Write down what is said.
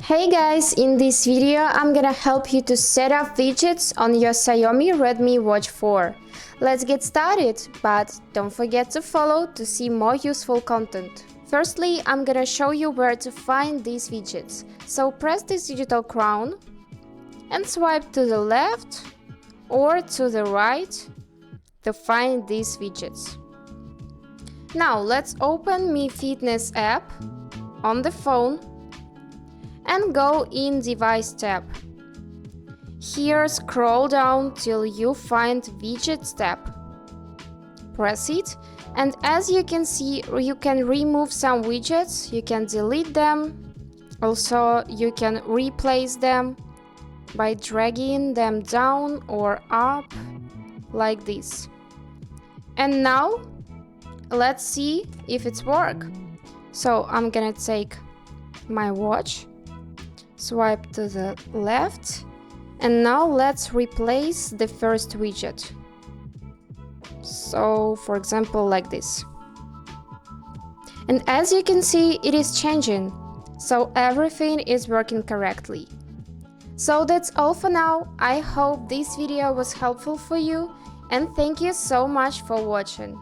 Hey guys, in this video I'm gonna help you to set up widgets on your Xiaomi Redmi Watch 4. Let's get started, but don't forget to follow to see more useful content. Firstly, I'm gonna show you where to find these widgets. So press this digital crown and swipe to the left or to the right to find these widgets. Now let's open Mi Fitness app on the phone and go in Device tab. Here scroll down till you find Widgets tab. Press it, and as you can see, you can remove some widgets, you can delete them. Also, you can replace them by dragging them down or up like this. And now let's see if it's work. So I'm gonna take my watch, swipe to the left, and now let's replace the first widget. So for example like this. And as you can see, it is changing, so everything is working correctly. So that's all for now. I hope this video was helpful for you, and thank you so much for watching.